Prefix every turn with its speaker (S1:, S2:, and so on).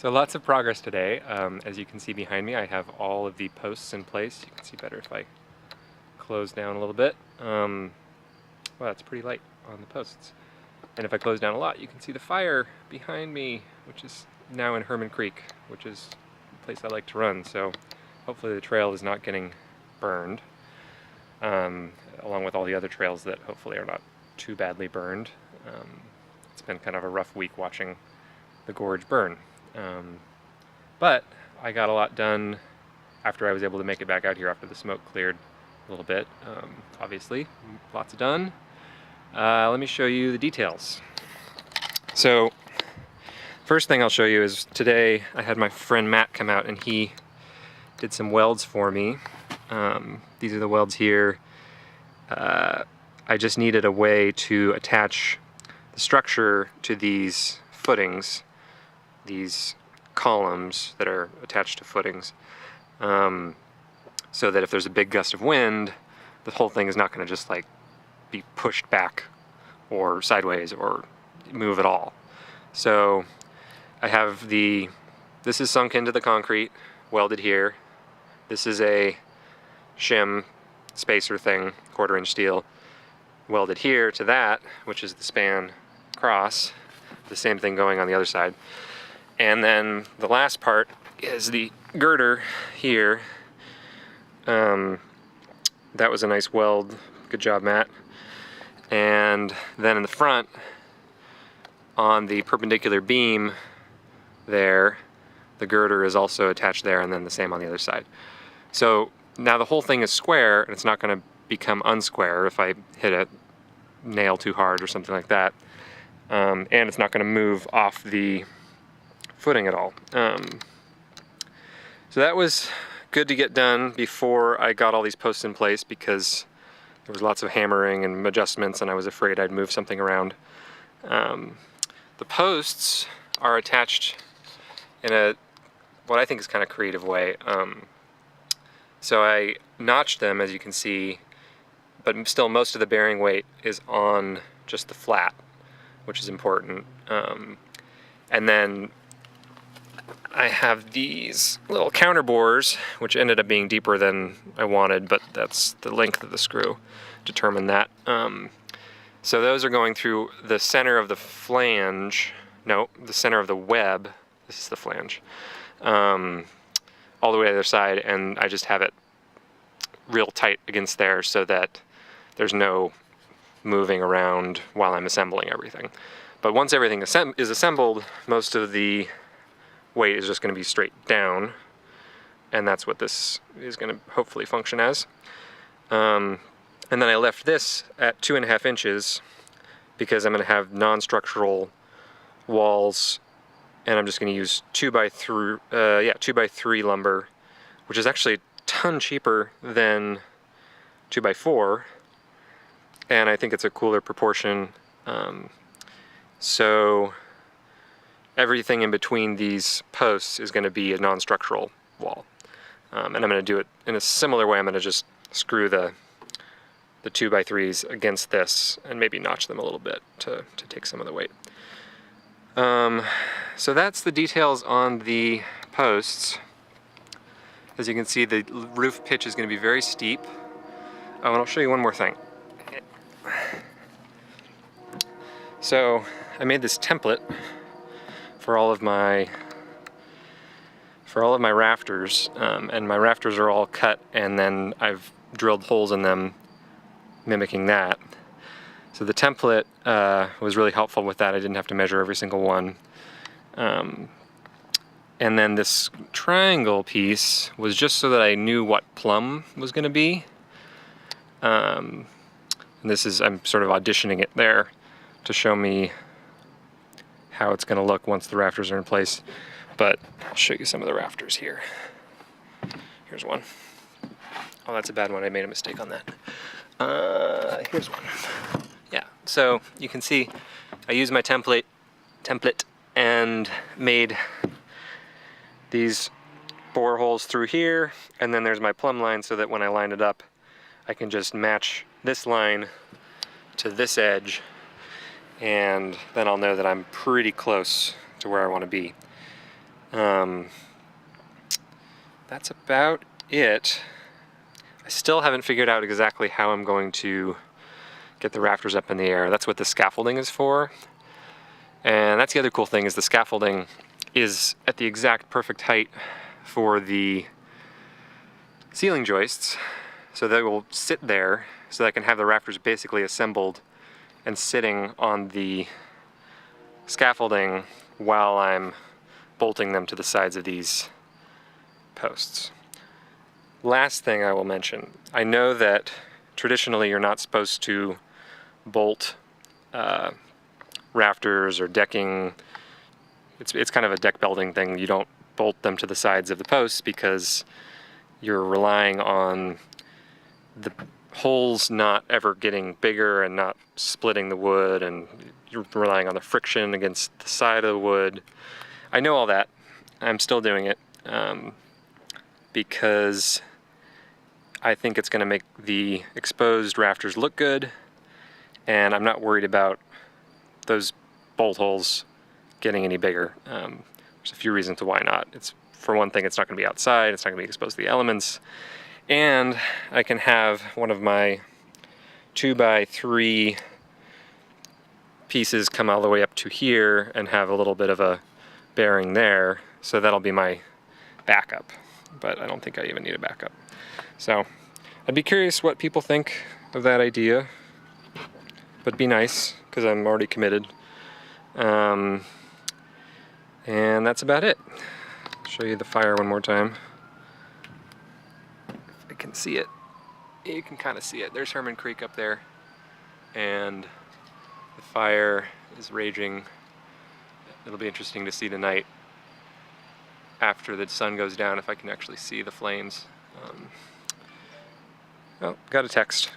S1: So lots of progress today. As you can see behind me, I have all of the posts in place. You can see better if I close down a little bit. Well, it's pretty light on the posts. And if I close down a lot, you can see the fire behind me, which is now in Herman Creek, which is the place I like to run. So hopefully the trail is not getting burned, along with all the other trails that hopefully are not too badly burned. It's been kind of a rough week watching the gorge burn. But I got a lot done after I was able to make it back out here after the smoke cleared a little bit. Obviously, lots done. Let me show you the details. So, first thing I'll show you is today I had my friend Matt come out and he did some welds for me. These are the welds here. I just needed a way to attach the structure to these footings, these columns that are attached to footings, so that if there's a big gust of wind, the whole thing is not going to just like be pushed back or sideways or move at all. So I have this is sunk into the concrete, welded here. This is a shim spacer thing, 1/4 inch steel, welded here to that, which is the span across. The same thing going on the other side. And then the last part is the girder here. That was a nice weld. Good job, Matt. And then in the front, on the perpendicular beam there, the girder is also attached there, and then the same on the other side. So now the whole thing is square, and it's not going to become unsquare if I hit a nail too hard or something like that. And it's not going to move off the footing at all. So that was good to get done before I got all these posts in place, because there was lots of hammering and adjustments and I was afraid I'd move something around. The posts are attached in what I think is kind of creative way. So I notched them, as you can see, but still most of the bearing weight is on just the flat, which is important. And then I have these little counter bores, which ended up being deeper than I wanted, but that's the length of the screw determined that. So those are going through the center of the flange, no, the center of the web, this is the flange, all the way to the other side, and I just have it real tight against there so that there's no moving around while I'm assembling everything. But once everything is assembled, most of the weight is just going to be straight down, and that's what this is going to hopefully function as. And then I left this at 2.5 inches because I'm going to have non-structural walls, and I'm just going to use 2x3 lumber, which is actually a ton cheaper than 2x4, and I think it's a cooler proportion. So everything in between these posts is going to be a non-structural wall. And I'm going to do it in a similar way. I'm going to just screw the 2x3s against this and maybe notch them a little bit to take some of the weight. So that's the details on the posts. As you can see, the roof pitch is going to be very steep. Oh, and I'll show you one more thing. So I made this template for all of my rafters, and my rafters are all cut, and then I've drilled holes in them mimicking that. So the template was really helpful with that. I didn't have to measure every single one. And then this triangle piece was just so that I knew what plumb was going to be. And this is, I'm sort of auditioning it there to show me how it's going to look once the rafters are in place. But I'll show you some of the rafters here. Here's one. Oh, that's a bad one. I made a mistake on that. Here's one. Yeah, so you can see I used my template and made these bore holes through here, and then there's my plumb line so that when I line it up, I can just match this line to this edge, and then I'll know that I'm pretty close to where I want to be. That's about it. I still haven't figured out exactly how I'm going to get the rafters up in the air. That's what the scaffolding is for. And that's the other cool thing, is the scaffolding is at the exact perfect height for the ceiling joists, so they will sit there, so that I can have the rafters basically assembled and sitting on the scaffolding while I'm bolting them to the sides of these posts. Last thing I will mention, I know that traditionally you're not supposed to bolt rafters or decking. It's kind of a deck belting thing. You don't bolt them to the sides of the posts because you're relying on the holes not ever getting bigger and not splitting the wood, and you're relying on the friction against the side of the wood. I know all that. I'm still doing it because I think it's going to make the exposed rafters look good, and I'm not worried about those bolt holes getting any bigger. There's a few reasons to why not. For one thing, it's not going to be outside, it's not going to be exposed to the elements, and I can have one of my 2x3 pieces come all the way up to here and have a little bit of a bearing there, so that'll be my backup. But I don't think I even need a backup. So I'd be curious what people think of that idea, but be nice, because I'm already committed. And that's about it. I'll show you the fire one more time. If I can see it. You can kind of see it. There's Herman Creek up there, and the fire is raging. It'll be interesting to see tonight after the sun goes down if I can actually see the flames. Oh, got a text.